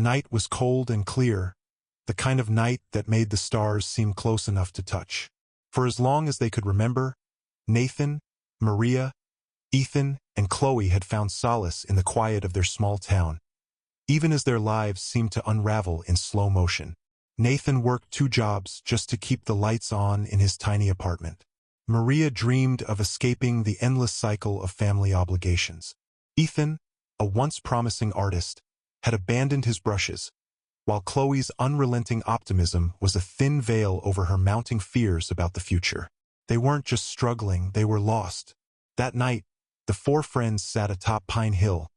night was cold and clear, the kind of night that made the stars seem close enough to touch. For as long as they could remember, Nathan, Maria, Ethan, and Chloe had found solace in the quiet of their small town, even as their lives seemed to unravel in slow motion. Nathan worked 2 jobs just to keep the lights on in his tiny apartment. Maria dreamed of escaping the endless cycle of family obligations. Ethan, a once promising artist, had abandoned his brushes, while Chloe's unrelenting optimism was a thin veil over her mounting fears about the future. They weren't just struggling, they were lost. That night, the 4 friends sat atop Pine Hill,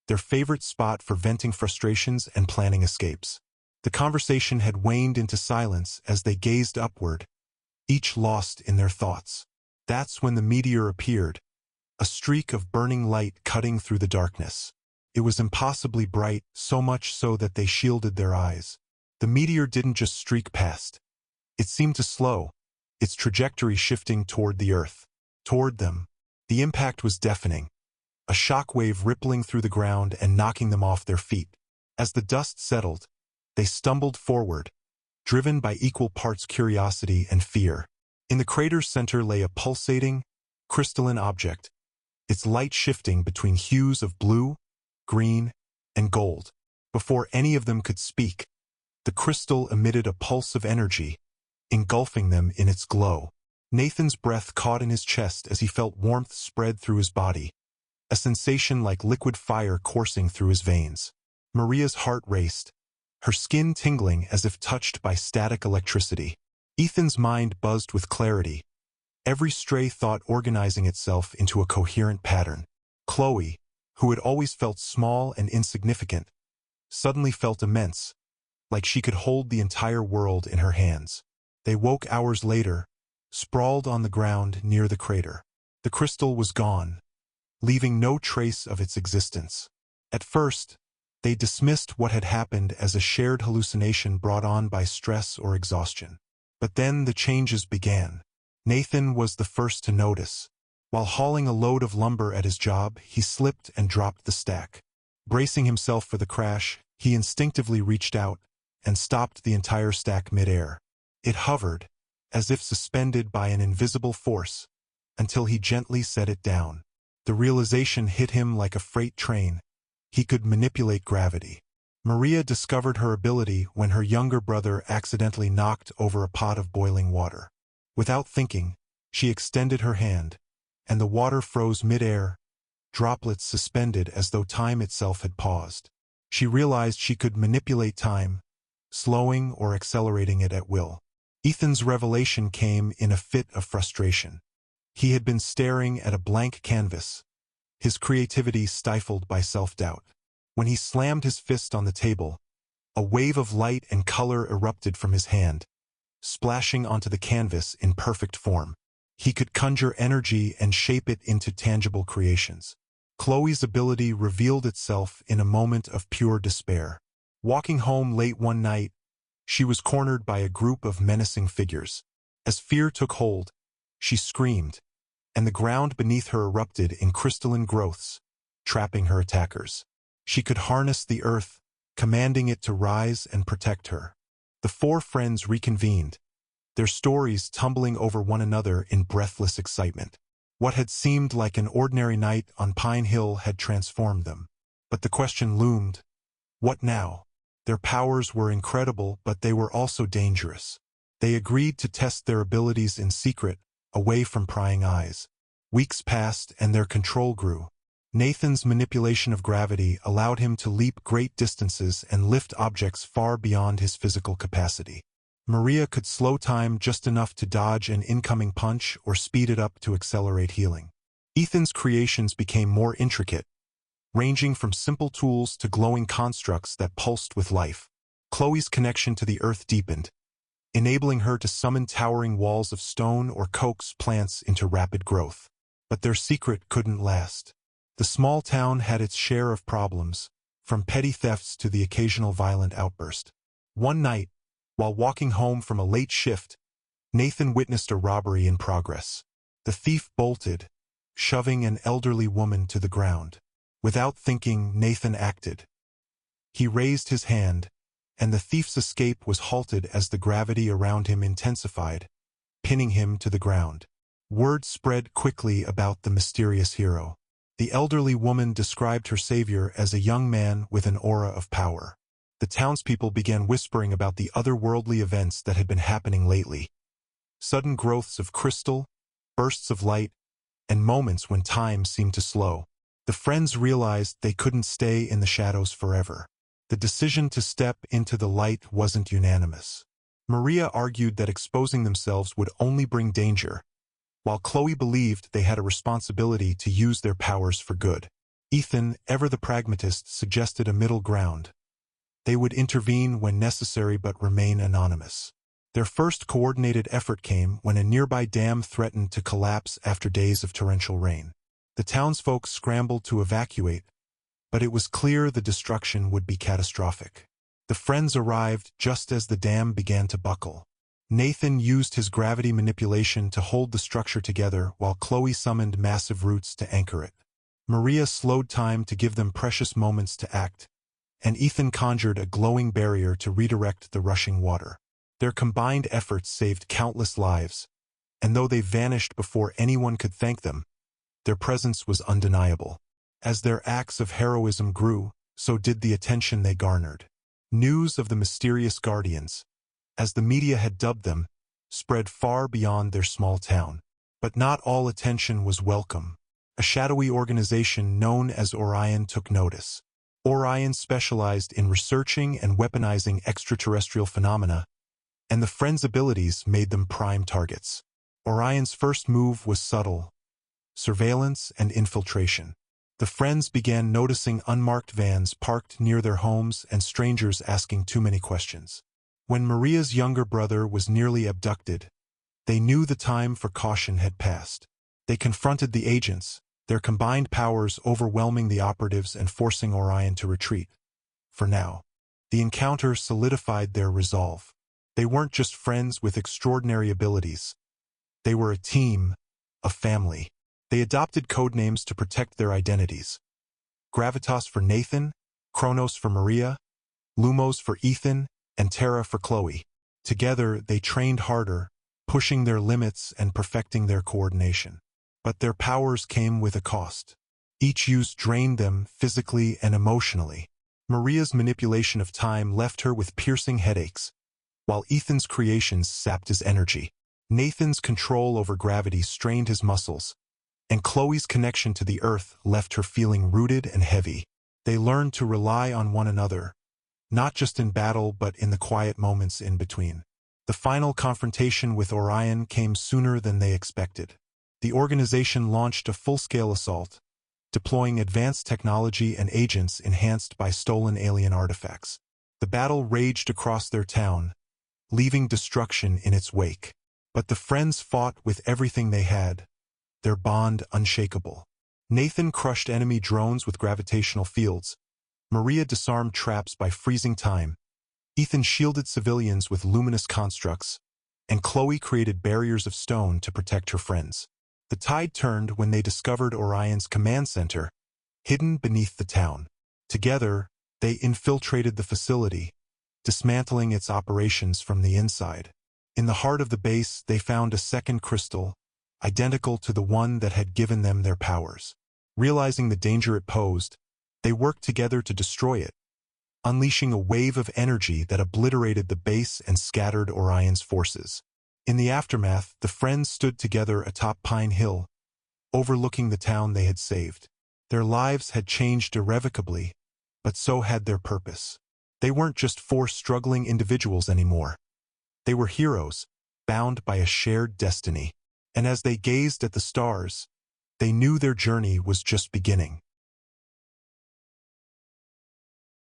their favorite spot for venting frustrations and planning escapes. The conversation had waned into silence as they gazed upward, each lost in their thoughts. That's when the meteor appeared, a streak of burning light cutting through the darkness. It was impossibly bright, so much so that they shielded their eyes. The meteor didn't just streak past. It seemed to slow, its trajectory shifting toward the Earth. Toward them. The impact was deafening, a shockwave rippling through the ground and knocking them off their feet. As the dust settled, they stumbled forward, driven by equal parts curiosity and fear. In the crater's center lay a pulsating, crystalline object, its light shifting between hues of blue, green, and gold. Before any of them could speak, the crystal emitted a pulse of energy, engulfing them in its glow. Nathan's breath caught in his chest as he felt warmth spread through his body, a sensation like liquid fire coursing through his veins. Maria's heart raced, her skin tingling as if touched by static electricity. Ethan's mind buzzed with clarity, every stray thought organizing itself into a coherent pattern. Chloe, who had always felt small and insignificant, suddenly felt immense, like she could hold the entire world in her hands. They woke hours later, sprawled on the ground near the crater. The crystal was gone, leaving no trace of its existence. At first, they dismissed what had happened as a shared hallucination brought on by stress or exhaustion. But then the changes began. Nathan was the first to notice. While hauling a load of lumber at his job, he slipped and dropped the stack. Bracing himself for the crash, he instinctively reached out and stopped the entire stack mid-air. It hovered, as if suspended by an invisible force, until he gently set it down. The realization hit him like a freight train. He could manipulate gravity. Maria discovered her ability when her younger brother accidentally knocked over a pot of boiling water. Without thinking, she extended her hand, and the water froze mid-air, droplets suspended as though time itself had paused. She realized she could manipulate time, slowing or accelerating it at will. Ethan's revelation came in a fit of frustration. He had been staring at a blank canvas, his creativity stifled by self-doubt. When he slammed his fist on the table, a wave of light and color erupted from his hand, splashing onto the canvas in perfect form. He could conjure energy and shape it into tangible creations. Chloe's ability revealed itself in a moment of pure despair. Walking home late one night, she was cornered by a group of menacing figures. As fear took hold, she screamed, and the ground beneath her erupted in crystalline growths, trapping her attackers. She could harness the earth, commanding it to rise and protect her. The 4 friends reconvened, their stories tumbling over one another in breathless excitement. What had seemed like an ordinary night on Pine Hill had transformed them. But the question loomed, what now? Their powers were incredible, but they were also dangerous. They agreed to test their abilities in secret, away from prying eyes. Weeks passed and their control grew. Nathan's manipulation of gravity allowed him to leap great distances and lift objects far beyond his physical capacity. Maria could slow time just enough to dodge an incoming punch or speed it up to accelerate healing. Ethan's creations became more intricate, ranging from simple tools to glowing constructs that pulsed with life. Chloe's connection to the earth deepened, enabling her to summon towering walls of stone or coax plants into rapid growth. But their secret couldn't last. The small town had its share of problems, from petty thefts to the occasional violent outburst. One night, while walking home from a late shift, Nathan witnessed a robbery in progress. The thief bolted, shoving an elderly woman to the ground. Without thinking, Nathan acted. He raised his hand, and the thief's escape was halted as the gravity around him intensified, pinning him to the ground. Word spread quickly about the mysterious hero. The elderly woman described her savior as a young man with an aura of power. The townspeople began whispering about the otherworldly events that had been happening lately. Sudden growths of crystal, bursts of light, and moments when time seemed to slow. The friends realized they couldn't stay in the shadows forever. The decision to step into the light wasn't unanimous. Maria argued that exposing themselves would only bring danger, while Chloe believed they had a responsibility to use their powers for good. Ethan, ever the pragmatist, suggested a middle ground. They would intervene when necessary but remain anonymous. Their first coordinated effort came when a nearby dam threatened to collapse after days of torrential rain. The townsfolk scrambled to evacuate, but it was clear the destruction would be catastrophic. The friends arrived just as the dam began to buckle. Nathan used his gravity manipulation to hold the structure together while Chloe summoned massive roots to anchor it. Maria slowed time to give them precious moments to act, and Ethan conjured a glowing barrier to redirect the rushing water. Their combined efforts saved countless lives, and though they vanished before anyone could thank them, their presence was undeniable. As their acts of heroism grew, so did the attention they garnered. News of the mysterious guardians, as the media had dubbed them, spread far beyond their small town. But not all attention was welcome. A shadowy organization known as Orion took notice. Orion specialized in researching and weaponizing extraterrestrial phenomena, and the Friends' abilities made them prime targets. Orion's first move was subtle: surveillance and infiltration. The Friends began noticing unmarked vans parked near their homes and strangers asking too many questions. When Maria's younger brother was nearly abducted, they knew the time for caution had passed. They confronted the agents, their combined powers overwhelming the operatives and forcing Orion to retreat. For now, the encounter solidified their resolve. They weren't just friends with extraordinary abilities. They were a team, a family. They adopted codenames to protect their identities. Gravitas for Nathan, Kronos for Maria, Lumos for Ethan, and Terra for Chloe. Together, they trained harder, pushing their limits and perfecting their coordination. But their powers came with a cost. Each use drained them physically and emotionally. Maria's manipulation of time left her with piercing headaches, while Ethan's creations sapped his energy. Nathan's control over gravity strained his muscles, and Chloe's connection to the earth left her feeling rooted and heavy. They learned to rely on one another, not just in battle but in the quiet moments in between. The final confrontation with Orion came sooner than they expected. The organization launched a full-scale assault, deploying advanced technology and agents enhanced by stolen alien artifacts. The battle raged across their town, leaving destruction in its wake. But the Friends fought with everything they had, their bond unshakable. Nathan crushed enemy drones with gravitational fields. Maria disarmed traps by freezing time. Ethan shielded civilians with luminous constructs, and Chloe created barriers of stone to protect her friends. The tide turned when they discovered Orion's command center, hidden beneath the town. Together, they infiltrated the facility, dismantling its operations from the inside. In the heart of the base, they found a second crystal, identical to the one that had given them their powers. Realizing the danger it posed, they worked together to destroy it, unleashing a wave of energy that obliterated the base and scattered Orion's forces. In the aftermath, the Friends stood together atop Pine Hill, overlooking the town they had saved. Their lives had changed irrevocably, but so had their purpose. They weren't just four struggling individuals anymore. They were heroes, bound by a shared destiny. And as they gazed at the stars, they knew their journey was just beginning.